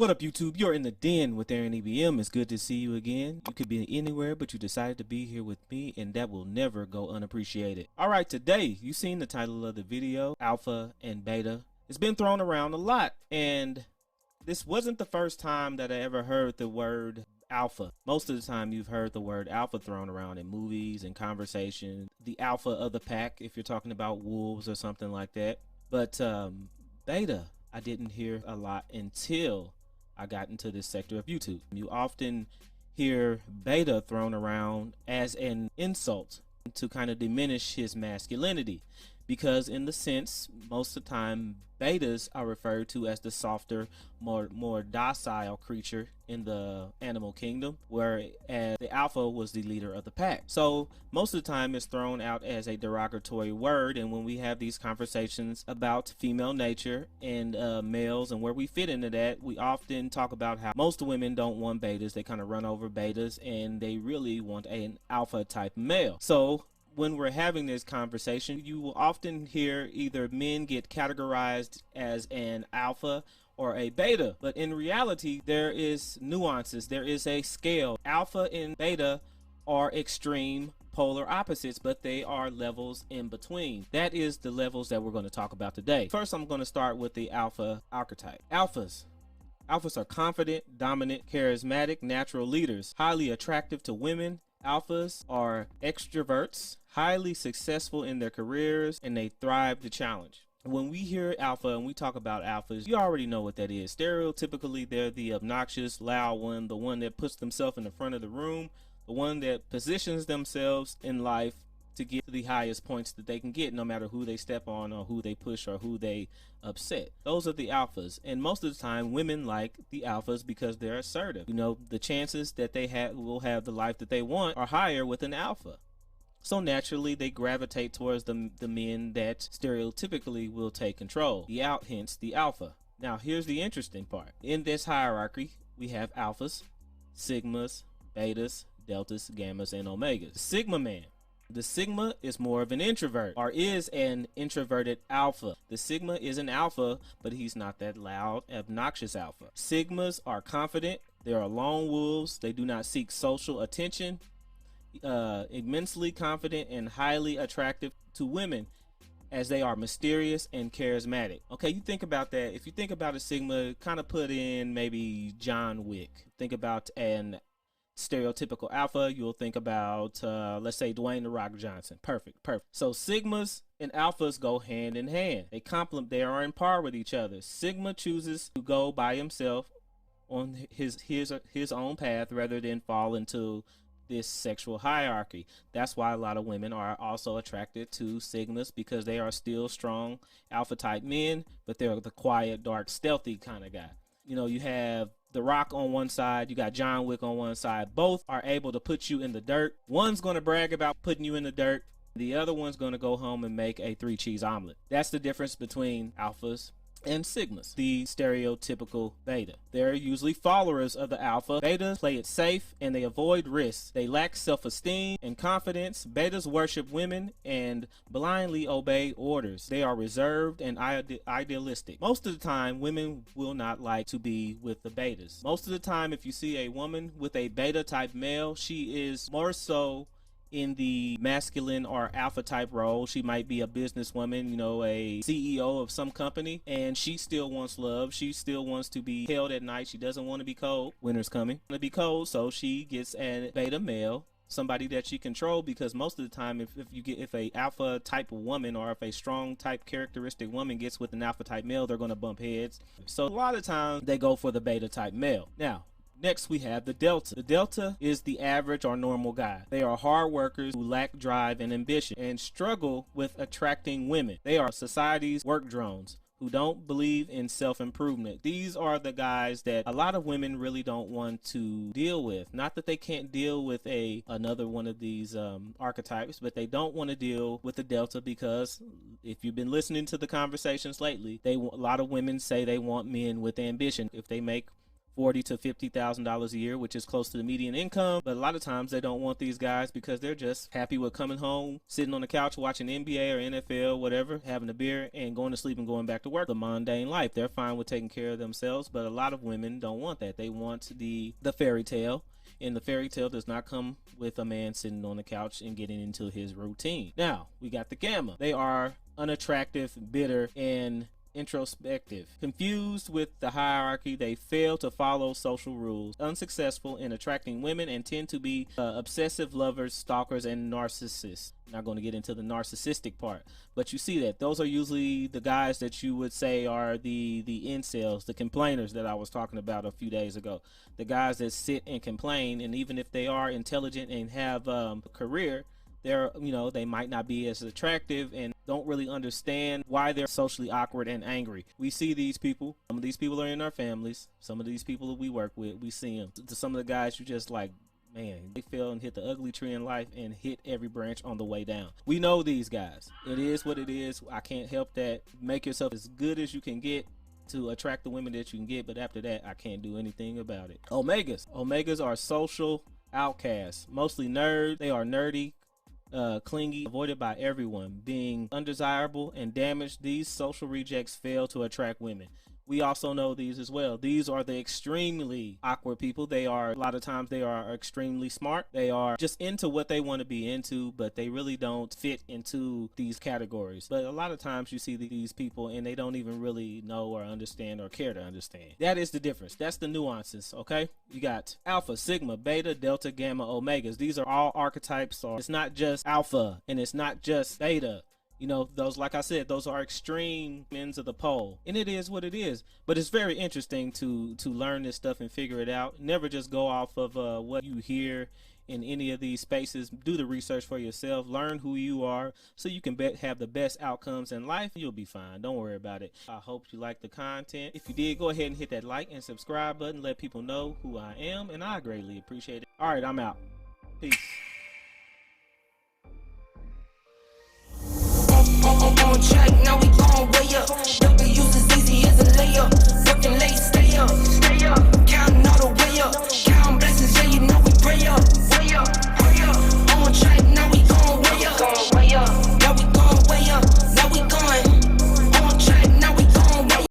What up, YouTube? You're in the den with Aaron EBM. It's good to see you again. You could be anywhere, but you decided to be here with me, and that will never go unappreciated. All right, today, you seen the title of the video, Alpha and Beta. It's been thrown around a lot, and this wasn't the first time that I ever heard the word alpha. Most of the time, you've heard the word alpha thrown around in movies and conversation. The alpha of the pack, if you're talking about wolves or something like that. But beta, I didn't hear a lot until I got into this sector of YouTube. You often hear beta thrown around as an insult to kind of diminish his masculinity, because in the sense, most of the time, betas are referred to as the softer, more docile creature in the animal kingdom, whereas the alpha was the leader of the pack. So most of the time it's thrown out as a derogatory word, and when we have these conversations about female nature and males and where we fit into that, we often talk about how most women don't want betas. They kind of run over betas and they really want an alpha type male. So when we're having this conversation, you will often hear either men get categorized as an alpha or a beta, but in reality there is nuances. There is a scale. Alpha and beta are extreme polar opposites, but they are levels in between. That is the levels that we're going to talk about today. First, I'm going to start with the alpha archetype. Alphas are confident, dominant, charismatic, natural leaders, highly attractive to women. Alphas are extroverts, highly successful in their careers, and they thrive to challenge. When we hear alpha and we talk about alphas, you already know what that is. Stereotypically, they're the obnoxious, loud one, the one that puts themselves in the front of the room, the one that positions themselves in life to get to the highest points that they can get, no matter who they step on or who they push or who they upset. Those are the alphas, and most of the time women like the alphas because they're assertive. You know, the chances that they will have the life that they want are higher with an alpha. So naturally they gravitate towards the men that stereotypically will take control. Hence the alpha. Now here's the interesting part. In this hierarchy, we have alphas, sigmas, betas, deltas, gammas, and omegas. Sigma man. The sigma is more of an introvert, or is an introverted alpha. The sigma is an alpha, but he's not that loud, obnoxious alpha. Sigmas are confident. They are lone wolves. They do not seek social attention. Immensely confident and highly attractive to women, as they are mysterious and charismatic. Okay, you think about that. If you think about a sigma, kind of put in maybe John Wick. Think about an stereotypical alpha. You'll think about let's say Dwayne "The Rock" Johnson. Perfect. So sigmas and alphas go hand in hand. They are in par with each other. Sigma chooses to go by himself on his own path rather than fall into this sexual hierarchy. That's why a lot of women are also attracted to sigmas, because they are still strong alpha type men, but they're the quiet, dark, stealthy kind of guy. You know, you have The Rock on one side, you got John Wick on one side. Both are able to put you in the dirt. One's going to brag about putting you in the dirt. The other one's going to go home and make a 3-cheese omelet. That's the difference between alphas and sigmas. The stereotypical beta. They're usually followers of the alpha. Betas play it safe and they avoid risks. They lack self-esteem and confidence. Betas worship women and blindly obey orders. They are reserved and idealistic. Most of the time, women will not like to be with the betas. Most of the time, if you see a woman with a beta type male, she is more so in the masculine or alpha type role. She might be a businesswoman, you know, a CEO of some company, and she still wants love. She still wants to be held at night. She doesn't want to be cold. Winter's coming. Want to be cold, so she gets a beta male, somebody that she control, because most of the time if a alpha type woman or if a strong type characteristic woman gets with an alpha type male, they're going to bump heads. So a lot of times they go for the beta type male. Now, next we have the delta. The delta is the average or normal guy. They are hard workers who lack drive and ambition and struggle with attracting women. They are society's work drones who don't believe in self-improvement. These are the guys that a lot of women really don't want to deal with. Not that they can't deal with another one of these archetypes, but they don't want to deal with the delta, because if you've been listening to the conversations lately, a lot of women say they want men with ambition. If they make $40,000 to $50,000 a year, which is close to the median income. But a lot of times they don't want these guys because they're just happy with coming home, sitting on the couch, watching NBA or NFL, whatever, having a beer and going to sleep and going back to work. The mundane life. They're fine with taking care of themselves, but a lot of women don't want that. They want the fairy tale. And the fairy tale does not come with a man sitting on the couch and getting into his routine. Now, we got the gamma. They are unattractive, bitter, and introspective. Confused with the hierarchy, they fail to follow social rules, unsuccessful in attracting women, and tend to be obsessive lovers, stalkers, and narcissists. Not going to get into the narcissistic part, but you see that those are usually the guys that you would say are the incels, the complainers that I was talking about a few days ago. The guys that sit and complain, and even if they are intelligent and have a career, they might not be as attractive and don't really understand why they're socially awkward and angry. We see these people. Some of these people are in our families. Some of these people that we work with, we see them. To some of the guys, you just like, man, they fell and hit the ugly tree in life and hit every branch on the way down. We know these guys. It is what it is. I can't help that. Make yourself as good as you can get to attract the women that you can get, but after that, I can't do anything about it. Omegas are social outcasts, mostly nerds. They are nerdy, clingy, avoided by everyone, being undesirable and damaged. These social rejects fail to attract women. We also know these as well. These are the extremely awkward people. A lot of times they are extremely smart. They are just into what they want to be into, but they really don't fit into these categories. But a lot of times you see these people and they don't even really know or understand or care to understand. That is the difference. That's the nuances, okay? You got alpha, sigma, beta, delta, gamma, omegas. These are all archetypes. It's not just alpha and it's not just beta. Those, like I said, those are extreme ends of the pole, and it is what it is. But it's very interesting to learn this stuff and figure it out. Never just go off of what you hear in any of these spaces. Do the research for yourself. Learn who you are so you can have the best outcomes in life. You'll be fine. Don't worry about it. I hope you like the content. If you did, go ahead and hit that like and subscribe button. Let people know who I am, and I greatly appreciate it. All right, I'm out. Peace.